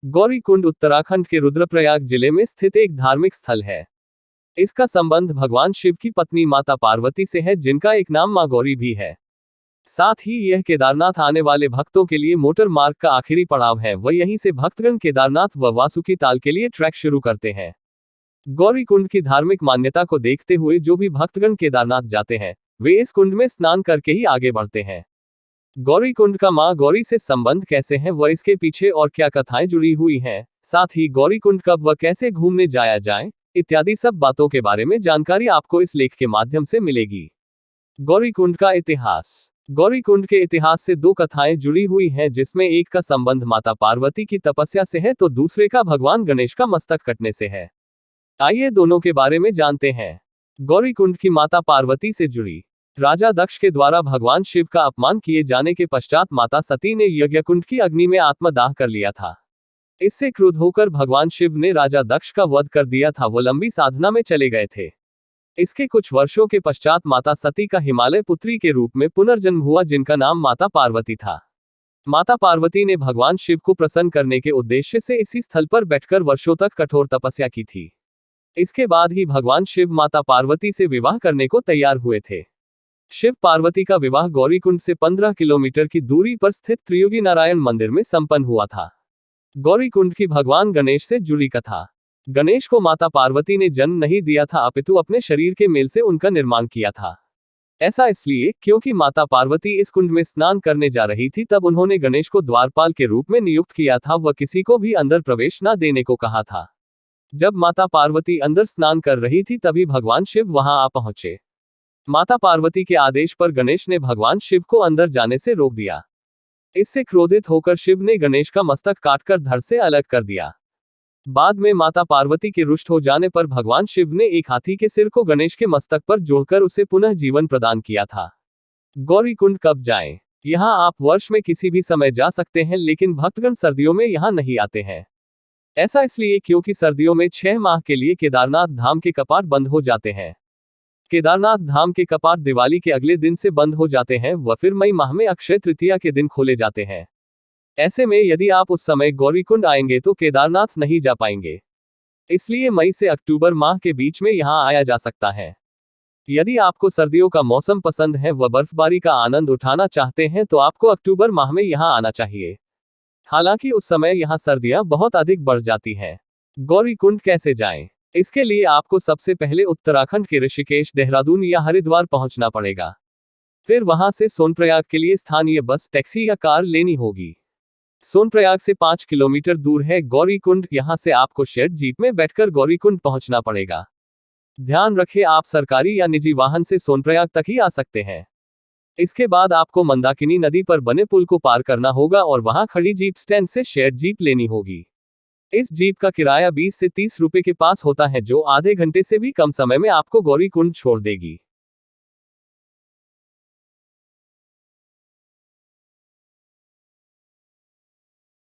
गौरीकुंड उत्तराखंड के रुद्रप्रयाग जिले में स्थित एक धार्मिक स्थल है। इसका संबंध भगवान शिव की पत्नी माता पार्वती से है, जिनका एक नाम मां गौरी भी है। साथ ही यह केदारनाथ आने वाले भक्तों के लिए मोटर मार्ग का आखिरी पड़ाव है। वह यहीं से भक्तगण केदारनाथ व वासुकी ताल के लिए ट्रैक शुरू करते हैं। गौरीकुंड की धार्मिक मान्यता को देखते हुए जो भी भक्तगण केदारनाथ जाते हैं, वे इस कुंड में स्नान करके ही आगे बढ़ते हैं। गौरीकुंड का मां गौरी से संबंध कैसे है, व इसके पीछे और क्या कथाएं जुड़ी हुई हैं, साथ ही गौरीकुंड कब व कैसे घूमने जाया जाए, इत्यादि सब बातों के बारे में जानकारी आपको इस लेख के माध्यम से मिलेगी। गौरीकुंड का इतिहास। गौरीकुंड के इतिहास से दो कथाएं जुड़ी हुई हैं, जिसमें एक का संबंध माता पार्वती की तपस्या से है तो दूसरे का भगवान गणेश का मस्तक कटने से है। आइए दोनों के बारे में जानते हैं। गौरीकुंड की माता पार्वती से जुड़ी। राजा दक्ष के द्वारा भगवान शिव का अपमान किए जाने के पश्चात माता सती ने यज्ञकुंड की अग्नि में आत्मदाह कर लिया था। इससे क्रुद्ध होकर भगवान शिव ने राजा दक्ष का वध कर दिया था। वो लंबी साधना में चले गए थे। इसके कुछ वर्षों के पश्चात माता सती का हिमालय पुत्री के रूप में पुनर्जन्म हुआ, जिनका नाम माता पार्वती था। माता पार्वती ने भगवान शिव को प्रसन्न करने के उद्देश्य से इसी स्थल पर बैठकर वर्षों तक कठोर तपस्या की थी। इसके बाद ही भगवान शिव माता पार्वती से विवाह करने को तैयार हुए थे। शिव पार्वती का विवाह गौरीकुंड से 15 किलोमीटर की दूरी पर स्थित त्रियुगी नारायण मंदिर में संपन्न हुआ था। गौरीकुंड की भगवान गणेश से जुड़ी कथा। गणेश को माता पार्वती ने जन्म नहीं दिया था, अपितु अपने शरीर के मेल से उनका निर्माण किया था। ऐसा इसलिए क्योंकि माता पार्वती इस कुंड में स्नान करने जा रही थी, तब उन्होंने गणेश को द्वारपाल के रूप में नियुक्त किया था व किसी को भी अंदर प्रवेश न देने को कहा था। जब माता पार्वती अंदर स्नान कर रही थी, तभी भगवान शिव वहां आ पहुंचे। माता पार्वती के आदेश पर गणेश ने भगवान शिव को अंदर जाने से रोक दिया। इससे क्रोधित होकर शिव ने गणेश का मस्तक काटकर धड़ से अलग कर दिया। बाद में माता पार्वती के रुष्ट हो जाने पर भगवान शिव ने एक हाथी के सिर को गणेश के मस्तक पर जोड़कर उसे पुनः जीवन प्रदान किया था। गौरीकुंड कब जाएं? यहाँ आप वर्ष में किसी भी समय जा सकते हैं, लेकिन भक्तगण सर्दियों में यहाँ नहीं आते हैं। ऐसा इसलिए क्योंकि सर्दियों में 6 माह के लिए केदारनाथ धाम के कपाट बंद हो जाते हैं। केदारनाथ धाम के कपाट दिवाली के अगले दिन से बंद हो जाते हैं व फिर मई माह में अक्षय तृतीया के दिन खोले जाते हैं। ऐसे में यदि आप उस समय गौरीकुंड आएंगे तो केदारनाथ नहीं जा पाएंगे। इसलिए मई से अक्टूबर माह के बीच में यहाँ आया जा सकता है। यदि आपको सर्दियों का मौसम पसंद है व बर्फबारी का आनंद उठाना चाहते हैं तो आपको अक्टूबर माह में यहाँ आना चाहिए। हालांकि उस समय यहाँ सर्दियां बहुत अधिक बढ़ जाती हैं। गौरीकुंड कैसे जाएं? इसके लिए आपको सबसे पहले उत्तराखंड के ऋषिकेश, देहरादून या हरिद्वार पहुंचना पड़ेगा। फिर वहां से सोनप्रयाग के लिए स्थानीय बस, टैक्सी या कार लेनी होगी। सोनप्रयाग से 5 किलोमीटर दूर है गौरीकुंड। यहां से आपको शेड जीप में बैठकर गौरीकुंड पहुंचना पड़ेगा। ध्यान रखें, आप सरकारी या निजी वाहन से सोनप्रयाग तक ही आ सकते हैं। इसके बाद आपको मंदाकिनी नदी पर बने पुल को पार करना होगा और वहां खड़ी जीप स्टैंड से शेयर जीप लेनी होगी। इस जीप का किराया 20 से 30 रुपए के पास होता है, जो आधे घंटे से भी कम समय में आपको गौरीकुंड छोड़ देगी।